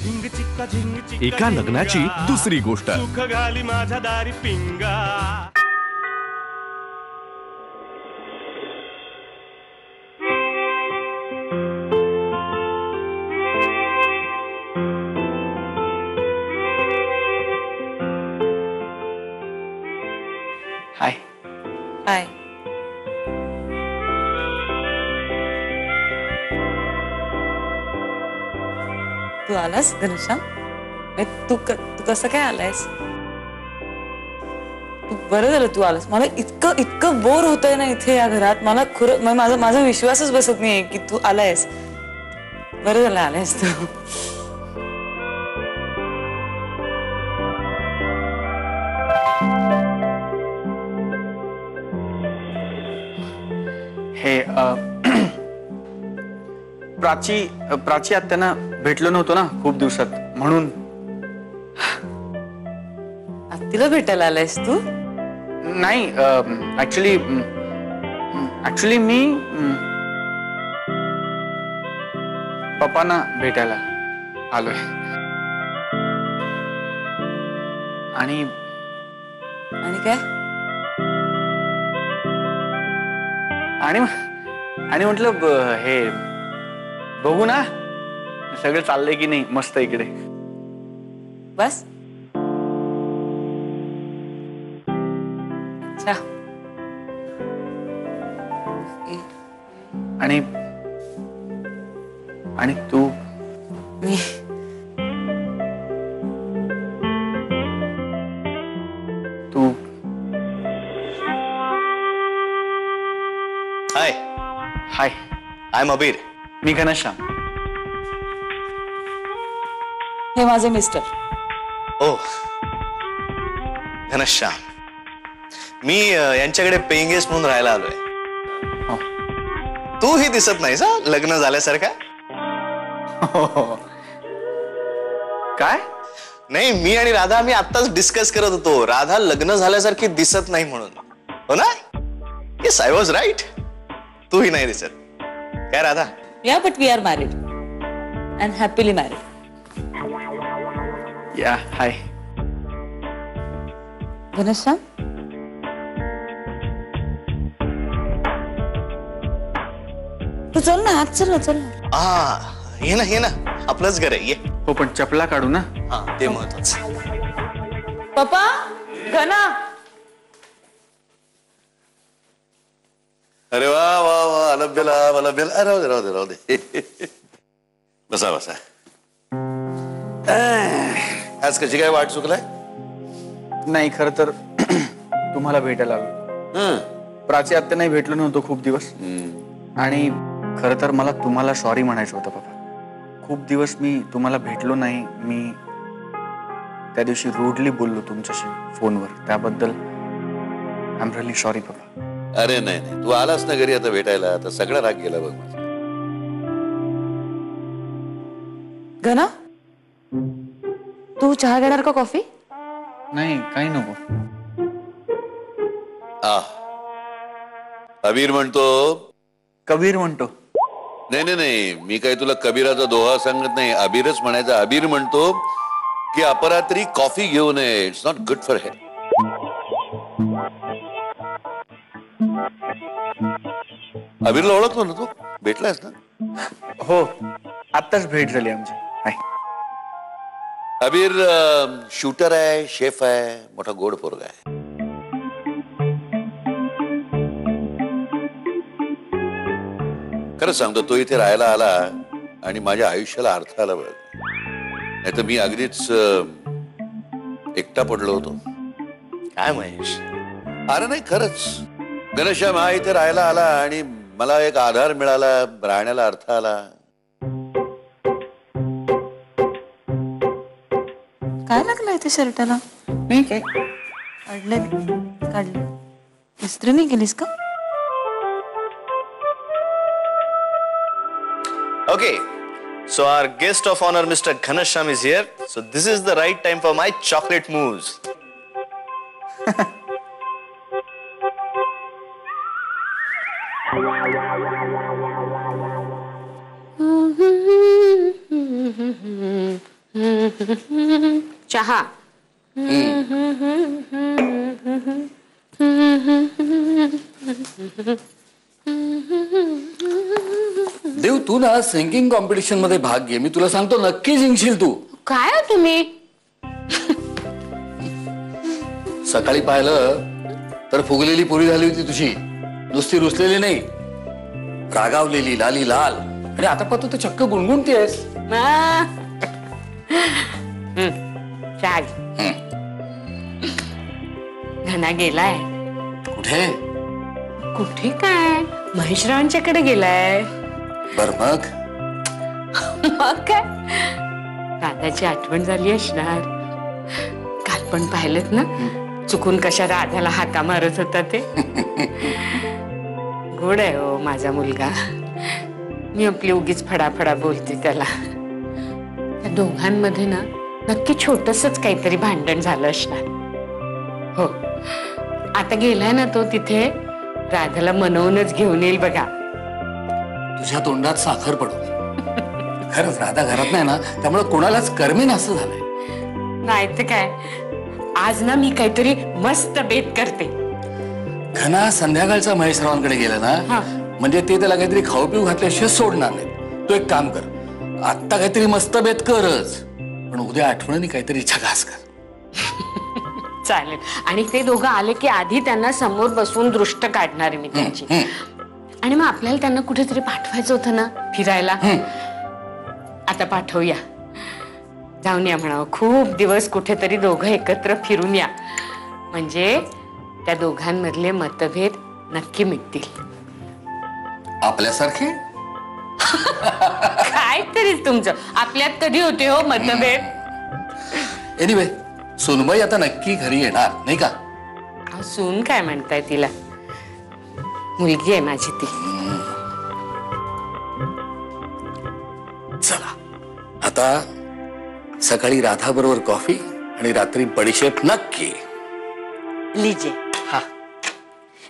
एका लग्नाची दुसरी गोष्ट. सुख घाली माझ्या दारी पिंगा. हाय. हाय. तू आलास घनश्याम? तू कसं काय आलायस? बरं झालं तू आलास. मला इतकं बोर होतंय ना इथे या घरात. मला खरं माझा विश्वासच बसत नाहीये की तू आलायस. बरं झालं आलायस तू. हे प्राची आत्यांना भेटलो नव्हतो ना खूप दिवसात, म्हणून. आत्तीला भेटायला आलायस तू? नाही, ऍक्च्युली मी पप्पांना भेटायला आलोय. आणि काय? आणि म्हटलं हे बघू ना सगळं चाललंय की नाही मस्त इकडे. बस. अच्छा. आणि तू? मी तू हाय. हाय. आय एम अबीर. मी घनश्याम. हे माझे मिस्टर. ओ घनश्याम. मी यांच्याकडे पेइंग गेस्ट म्हणून राहायला आलोय. तूही दिसत नाहीस हा लग्न झाल्यासारखा. काय? नाही, मी आणि राधा आम्ही आत्ताच डिस्कस करत होतो. राधा लग्न झाल्यासारखी दिसत नाही म्हणून. हो ना? Yes, I was right. तूही नाही दिसत. काय Radha? Yeah, but we are married and happily married. या. हाय. घनश्याम, तू चल ना आत. चल ना. ये ना आपलंच घर आहे. ये. हो, पण चपला काढू ना. हा, ते महत्वाचं. पप्पा. घना. अरे वा वा वा. अलभ्यला. राहू दे. बसा. आज कशी काय वाट चुकलाय? नाही, खरं तर तुम्हाला भेटायला आलो. प्राची आत्यांनाही भेटलो नव्हतो खूप दिवस. आणि खरं तर मला तुम्हाला सॉरी म्हणायचं होतं पप्पा. खूप दिवस मी तुम्हाला भेटलो नाही. मी त्या दिवशी रूडली बोललो तुमच्याशी फोनवर. त्याबद्दल आय एम रिअली सॉरी पप्पा. अरे नाही, तू आलास ना घरी आता भेटायला. आता सगळा राग गेला बघ माझा. घना, तू चहा घेणार का कॉफी? नाही, काही नको. अबीर म्हणतो. कबीर म्हणतो. नाही, मी काही तुला कबीराचा दोहा सांगत नाही. अबीरच म्हणायचा. अबीर म्हणतो की अपरात्री कॉफी घेऊ नये. It's not good for health. अबीरला ओळखतो ना तू? भेटलायस ना? हो, आत्ताच भेट झाली आमची. हाय. अबीर शूटर आहे, शेफ आहे, मोठा गोड पोरगा आहे. खरंच सांगतो, तो इथे राहायला आला आणि माझ्या आयुष्याला अर्थ आला बघ. नाही तर मी अगदीच एकटा पडलो होतो. काय महेश? अरे नाही, खरंच घनश्याम हा इथे राहायला आला आणि मला एक आधार मिळाला, राहण्याला अर्थ आला. काय लागलं इथे शर्टाला? नाही काय काढलं. इस्त्री नाही केलीस का? Okay, so our guest of honor, Mr. Ghanashyam, is here. So this is the right time for my chocolate moves. चहा. देव, तू ना सिंगिंग कॉम्पिटिशन मध्ये भाग घे. मी तुला सांगतो नक्की जिंकशील तू. काय हो तुम्ही? सकाळी पाहिलं तर फुगलेली पुरी झाली होती तुझी, नुसती रुसलेली नाही, रागावलेली, लाली लाल. आणि आता पाहतो तर चक्क गुणगुणतीयस. चहा. घना गेलाय. कुठे? कुठे काय, महेशरावांच्याकडे गेलाय. बर मग मग काय, राधाची आठवण झाली असणार. काल पण पाहिलं ना, चुकून कशा राधाला हाका मारत होता ते. गोड आहे हो माझा मुलगा. मी आपली उगीच फडाफडा बोलते त्याला. त्या दोघांमध्ये ना नक्की छोटसच काहीतरी भांडण झालं असणार. हो, आता गेलाय ना तो तिथे, राधाला मनवूनच घेऊन येईल बघा. तुझ्या तोंडात साखर पडू. खरंच राधा घरात नाही ना, त्यामुळे कोणालाच करमेन असं झालंय. नाही तर काय, आज ना मी काहीतरी मस्त बेत करते. घना संध्याकाळचा महेशरावांकडे गेला ना, म्हणजे ते त्याला काहीतरी खाऊ पिऊ घातल्याशिवाय सोडणार नाही. तू एक काम कर, आत्ता काहीतरी मस्त बेत करच, पण उद्या आठवणीने काहीतरी झकास कर. चालेल. आणि ते दोघं आले की आधी त्यांना समोर बसवून दृष्ट काढणार आहे मी त्यांची. आणि मग आपल्याला त्यांना कुठेतरी पाठवायचं होतं ना फिरायला. आता पाठवूया, जाऊन या म्हणावं. खूप दिवस कुठेतरी दोघं एकत्र फिरून या, म्हणजे त्या दोघांमधले मतभेद नक्की मिटतील. आपल्यासारखे काय तरी तुमचं, आपल्यात कधी होते हो मतभेद. एनिवे, सोनबाई आता नक्की घरी येणार नाही का? सून काय म्हणताय तिला, मुलगी आहे माझी ती. चला आता सकाळी राधा बरोबर कॉफी आणि रात्री बडीशेप नक्की. लीजिए. हाँ,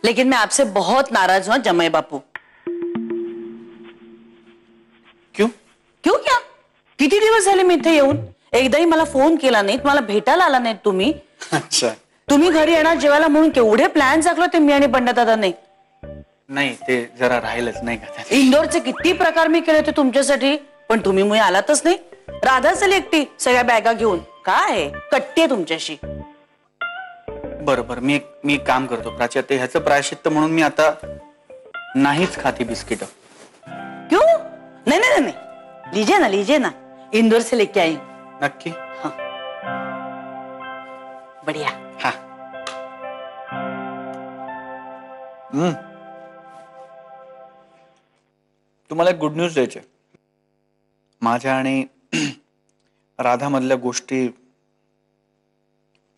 लेकिन मैं आपसे बहुत नाराज हूं जमाई बापू. क्यों? क्यों क्या? किती दिवस झाले मी इथे येऊन, एकदाही मला फोन केला नाही, मला भेटायला आला नाही तुम्ही. अच्छा. तुम्ही घरी येणार जेवायला म्हणून केवढे प्लॅन आखले होते मी आणि पंडित दादांनी. नाही, ते जरा राहिलच नाही का. इंदोरचे किती प्रकार मी केले होते तुमच्यासाठी, पण तुम्ही मुळे आलातच नाही. राधा असेल एकटी सगळ्या बॅगा घेऊन. काय कट्टी आहे तुमच्याशी. बरोबर, मी एक काम करतो प्राची, ते ह्याचं प्रायश्चित्त म्हणून मी आता नाहीच खाती बिस्किट. क्यों? नहीं नहीं नहीं, लीजिए ना, इंदौर से लेके आई. नक्की? हाँ, बढ़िया. हा. तुम्हाला एक गुड न्यूज द्यायची. माझ्या आणि राधा मधल्या गोष्टी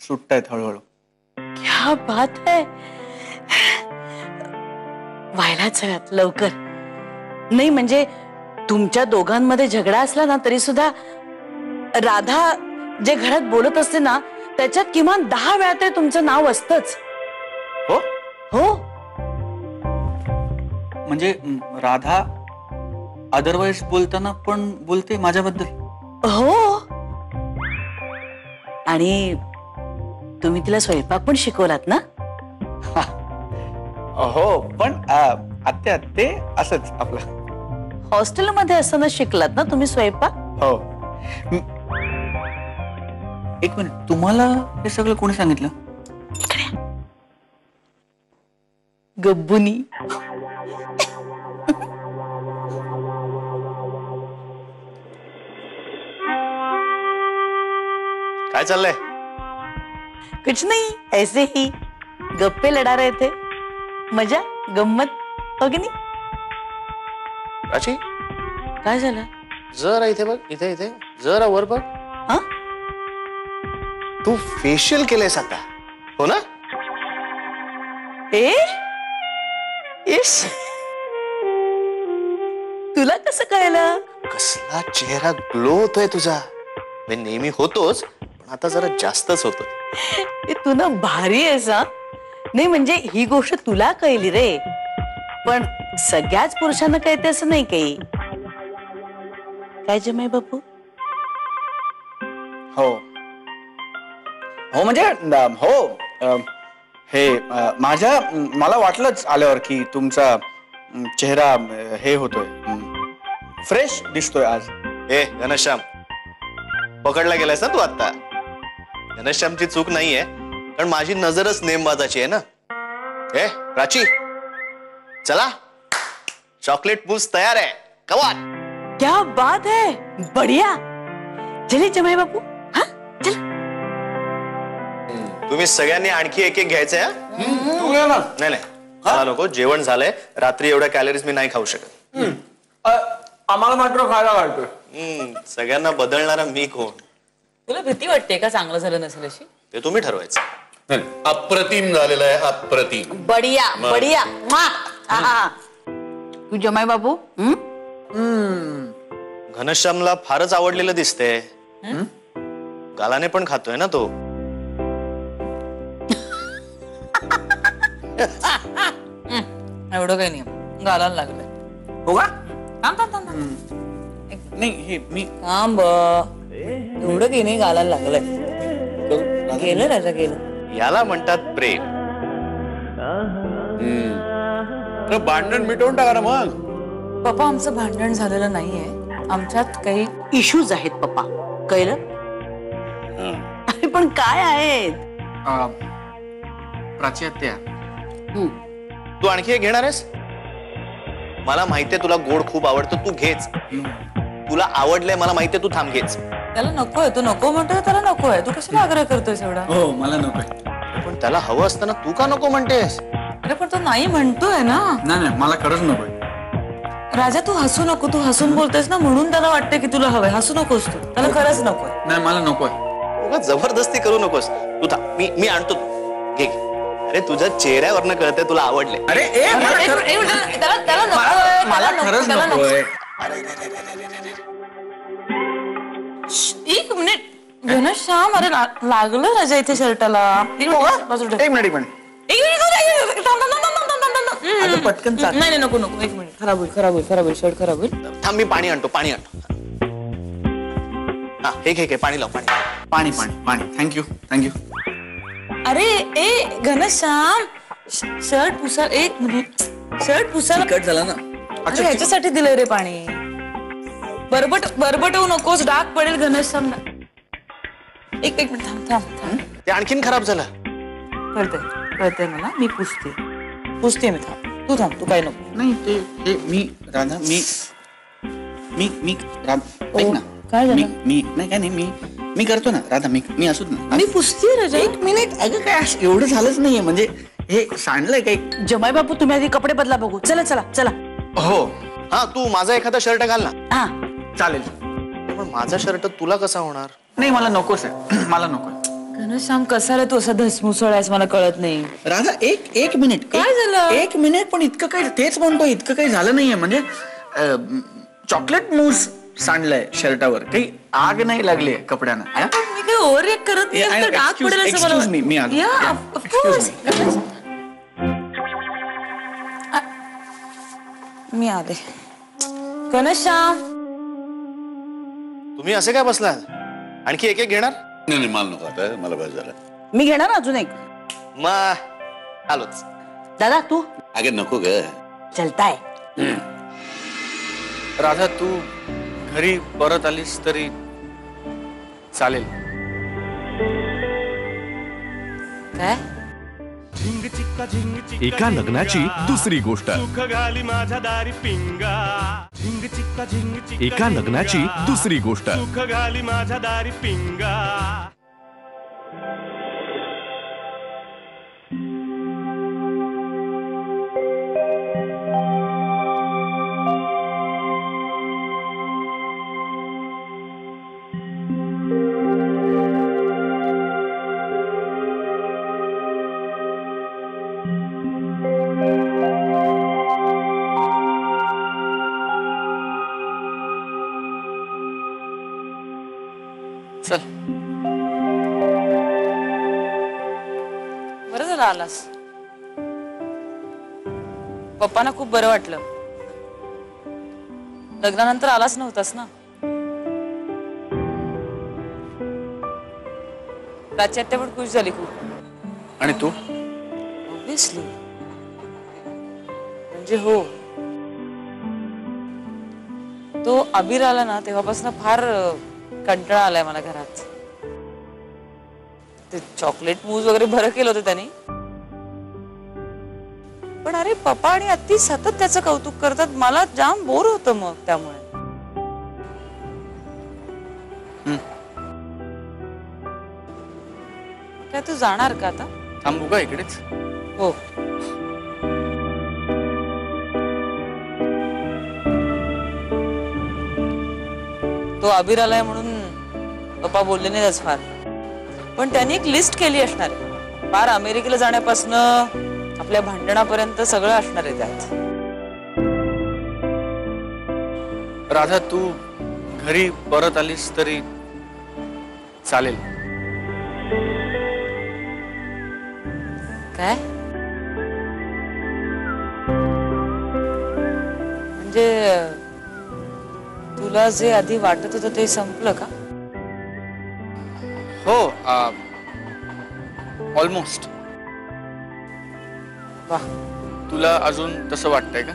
सुटतायत हळूहळू. क्या बात है. व्हायलाच हव्यात लवकर. नाही म्हणजे तुमच्या दोघांमध्ये झगडा असला ना तरी सुद्धा राधा जे घरात बोलत असते ना, त्याच्यात किमान 10 वेळा तरी तुमचं नाव असतंच. हो हो. म्हणजे राधा अदरवाईज बोलताना पण बोलते माझ्याबद्दल. हो. आणि तुम्ही तिला स्वयंपाक पण शिकवलात ना? हो, पण आत्या ते असंच आपलं. हॉस्टेलमध्ये असताना शिकलात ना तुम्ही स्वयंपाक? हो. एक मिनिट, तुम्हाला हे सगळं कोणी सांगितलं? गब्बुनी. काय चाललंय? कुछ नहीं, ऐसे ही गप्पे लड़ा रहे थे. मजा गम्मत हो की नाही? प्राची, काय झालं? जरा इथे बघ, इथे इथे जरा वर बघ. हा? तू फेशियल केलंयस आता, हो ना? इश, तुला कसं कळलं? कसला चेहरा ग्लो होतोय तुझा. मी नेहमी होतोच, पण आता जरा जास्तच होतो. तू ना भारी आहेस. हा, नाही म्हणजे ही गोष्ट तुला कळली रे, पण सगळ्याच पुरुषांना कळते असं नाही काही. काय जमाई बापू? हो हो म्हणजे हो हे मला वाटलंच आल्यावर की तुमचा चेहरा हे होतोय फ्रेश दिसतोय आज. ए घनश्याम, पकडला गेलायस ना तू आता. घनश्यामची चूक नाहीये, कारण माझी नजरच नेमबाजाची आहे ना. ए प्राची, चला चॉकलेट मूस तयार आहे. Come on. क्या बात है, बढ़िया. चलिए जमाई बापू. हाँ चल. तुम्ही सगळ्यांनी आणखी एक एक घ्यायचंय. तू घे ना. नाही नाही, मला नको. जेवण झालंय. रात्री एवढ्या कॅलरीज मी नाही खाऊ शकत. आम्हाला मात्र खायला घालतोय. सगळ्यांना बदलणारा मी कोण? तुला भीती वाटते का चांगलं झालं नसेल अशी? ते तुम्ही ठरवायचं. नाही, अप्रतिम झालेलं आहे, अप्रतिम. बढ़िया बढ़िया. तू जमाई बापू. घनश्यामला फारच आवडलेलं दिसते. गालाने पण खातोय ना तो. एवढं काही नाही, गालाला लागलंय. हो का? थांब थांब थांब थांब. नाही हे मी थांब, एवढं काही नाही, गालाला लागलंय. गेलं राजा गेलं. याला म्हणतात प्रेम. अरे भांडण मिटवून टाका ना मग. पप्पा आमचं भांडण झालेलं नाहीये, आमच्यात काही इश्यूज आहेत पप्पा, कळलं? अरे पण काय आहेत? प्राची आत्या, तू आणखी एक घेणार आहेस? मला माहितीये तुला गोड खूप आवडतं, तू घेच. तुला आवडलंय मला माहितीये, तू थांब घेच. त्याला नकोय, तू नको म्हणतोय त्याला नकोय. तू कशाला आग्रह करतोयस एवढा? हो मला नकोय. पण त्याला हवं असताना तू का नको म्हणतेस? अरे पण तो नाही म्हणतोय ना. नाही मला खरंच नकोय. राजा तू हसू नको, तू हसून बोलतोयस ना म्हणून त्याला वाटतं की तुला हवंय. हसू नकोस तू, त्याला खरंच नकोय. नाही मला नकोय. उगाच जबरदस्ती करू नकोस. तू थांब, मी आणतो. घे. अरे तुझ्या चेहऱ्यावरनं कळतंय तुला आवडले. अरे मला खरंच नकोय. एक मिनिट घनश्याम, अरे लागलं राजा इथे शर्टाला. एक मिनिट पटकन नाही नको नको, एक मिनिट. खराब होईल शर्ट खराब होईल. थांब, मी पाणी आणतो. हा हे घे पाणी लाव. पाणी थँक्यू. अरे ए घनश्याम, शर्ट पुसा. एक मिनिट, शर्ट पुसायला कट झाला ना. अरे ह्याच्यासाठी दिलंय रे पाणी. बरबटवू नकोस, डाग पडेल घनश्याम. एक मिनिट थांब. ते आणखीन खराब झालं. कळतंय मला. मी पुसते मी. तू थांब, तू काय नको. नाही ते मी राधा मी ऐक ना. काय झालं? मी नाही काय नाही मी करतो ना राधा. मी असू ना. मी पुसते राजा. एक मिनिट. अगं काय एवढं झालंच नाहीये, म्हणजे हे सांडलंय काही. जमाई बापू तुम्ही आधी कपडे बदला बघू. चला. हो हा तू माझा एखादा शर्ट घाल ना. हा चालेल. पण माझा शर्ट तुला कसा होणार? नाही मला नकोच आहे. मला नकोय. घनश्याम कसाला तू असा धसमुसळ आहेस मला कळत नाही. राधा एक मिनिट. काय झालं? एक मिनिट. पण इतकं काही, तेच म्हणतो, इतकं काही झालं नाहीये. म्हणजे चॉकलेट मूस सांडलंय शर्टावर. काही आग नाही लागली कपड्यांना. मी काही ओव्हर रिएक्ट करत नाही. तर डाग पडेल असं मला. Excuse me, मी आलो. Yeah, of course. मी आले. घनश्याम, तुम्ही असे काय बसलात? आणखी एक घेणार? नाही मला नको आता, मला बस झालं. मी घेणार अजून एक. मग आलोच. दादा तू. अगे नको ग. चलताय. राधा तू घरी परत आलीस तरी चालेल. काय? एका लग्नाची दुसरी गोष्ट. सुख घाली माझ्या दारी पिंगा. झिंग चिक्का झिंग चिक्का. एका लग्नाची दुसरी गोष्ट. सुख घाली माझ्या दारी पिंगा. चल. बरं झालं आलास. पप्पांना खूप बरं वाटलं. लग्नानंतर आलाच नव्हतास ना. प्राची आत्या पण खुश झाली खूप. आणि तू? ऑब्विसली. म्हणजे हो, तो अबीर आला ना तेव्हापासून फार कंटाळा आलाय मला घरात. ते चॉकलेट मूज वगैरे बरं केलं होतं त्यांनी, पण अरे पप्पा आणि आत्ती सतत त्याचं कौतुक करतात, मला जाम बोर होतं मग त्यामुळे. काय तू जाणार का आता? थांबू का इकडेच? हो. तो अबीर आलाय म्हणून पप्पा बोलले नाही आज फार, पण त्यांनी एक लिस्ट केली असणार आहे. फार अमेरिकेला जाण्यापासून आपल्या भांडणापर्यंत सगळं असणार आहे त्यात. राधा, तू घरी परत आलीस तरी चालेल. काय म्हणजे तुला जे आधी वाटत होतं ते संपलं का? हो, ऑलमोस्ट. वा, तुला अजून तसं वाटतंय का?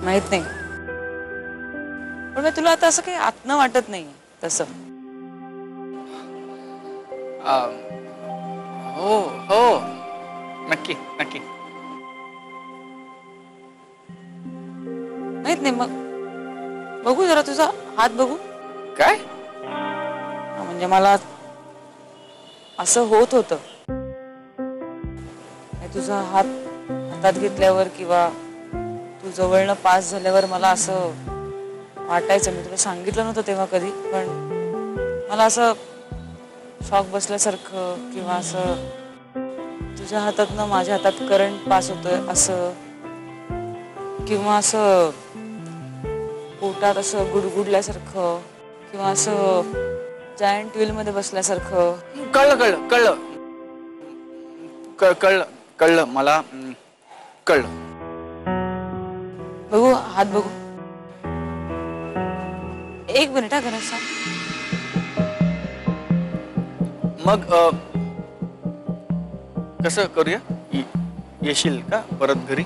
माहित नाही, पण तुला आता असं काही आतनं वाटत नाही तसं? हो हो, नक्की नक्की. माहित नाही. मग बघू जरा तुझा हात बघू. काय? म्हणजे मला असं होत होतं, तुझा हात हातात घेतल्यावर किंवा तू जवळनं पास झाल्यावर मला असं वाटायचं. मी तुला सांगितलं नव्हतं तेव्हा कधी, पण मला असं शॉक बसल्यासारखं किंवा असं तुझ्या हातातनं माझ्या हातात करंट पास होतोय असं, किंवा असं पोटात असं गुडगुडल्यासारखं किंवा असं जायंट व्हील मध्ये बसल्यासारखं. कळलं कळलं कळलं कळलं कळलं मला कळलं. बघू हात बघू. एक मिनिट हा गणेश. मग कसं करूया? येशील का परत घरी?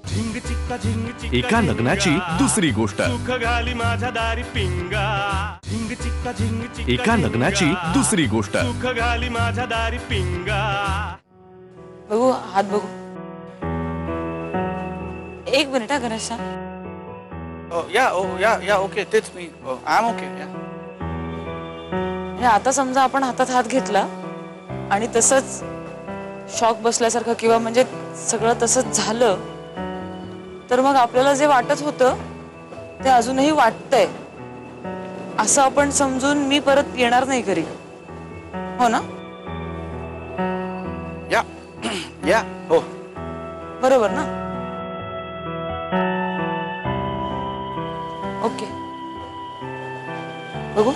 झिंग चिक्का झिंग चिक्का एका लग्नाची दुसरी गोष्ट. सुख घाली माझ्या दारी पिंगा. झिंग चिक्का झिंग चिक्का एका लग्नाची दुसरी गोष्ट. सुख घाली माझ्या दारी पिंगा. बघू हात बघू. एक मिनिट हा गणेश. या ओके, तेच मी आय एम ओके. आता समजा आपण हातात हात घेतला आणि तसंच शॉक बसल्यासारखं किंवा म्हणजे सगळं तसंच झालं, तर मग आपल्याला जे वाटत होतं ते अजूनही वाटतंय असं आपण समजून मी परत येणार नाही घरी, हो ना? या हो, बरोबर ना? ओके, बघू.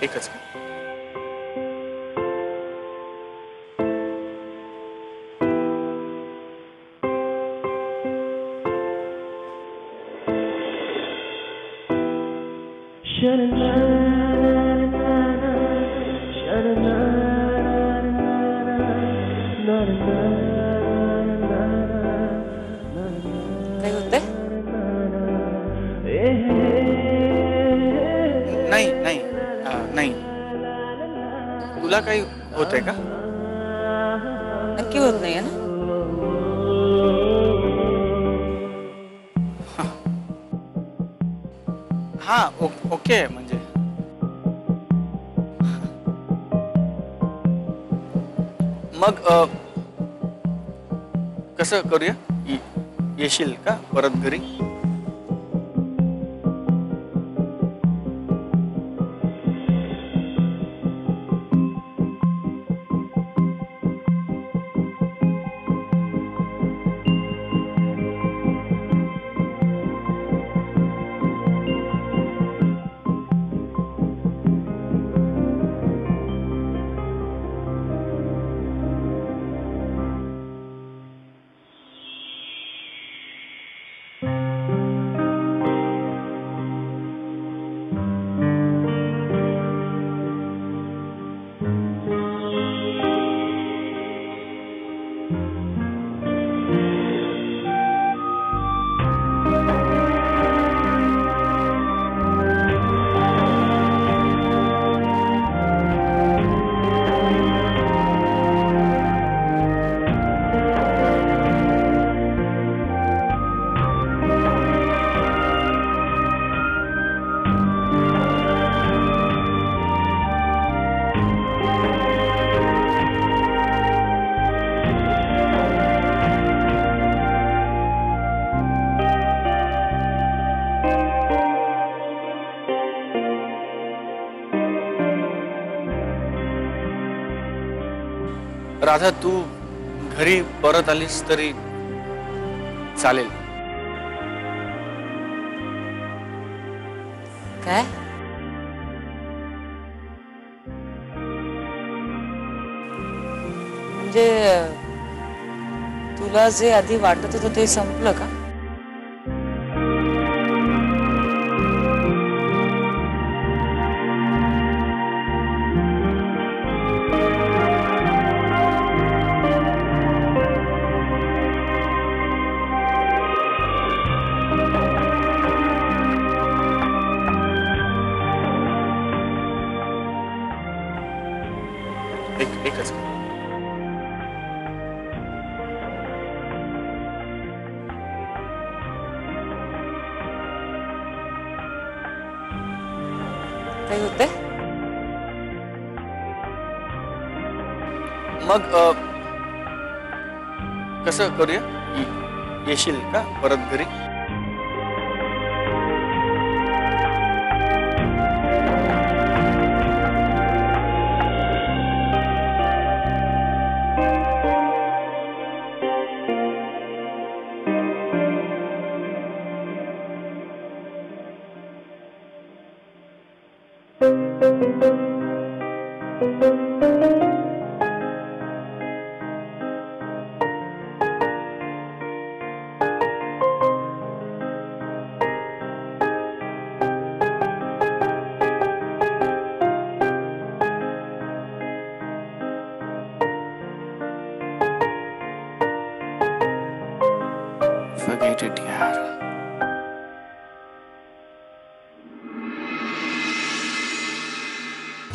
एकच. काय होतंय? नाही नाही नाही. तुला काही होतंय का? नक्की होत नाहीये ना? हा ओके. म्हणजे मग कसं करूया? येशील का परत घरी? राधा, तू घरी परत आलीस तरी चालेल. काय? म्हणजे तुला जे आधी वाटत होतं ते संपलं का? एकच. काही होते? मग कसं करूया? येशील का परत घरी? Forget it, यार.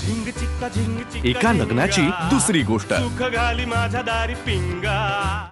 झिंग चिक्का झिंग चिक्का एका लग्नाची दुसरी गोष्ट. सुख घाली माझ्या दारी पिंगा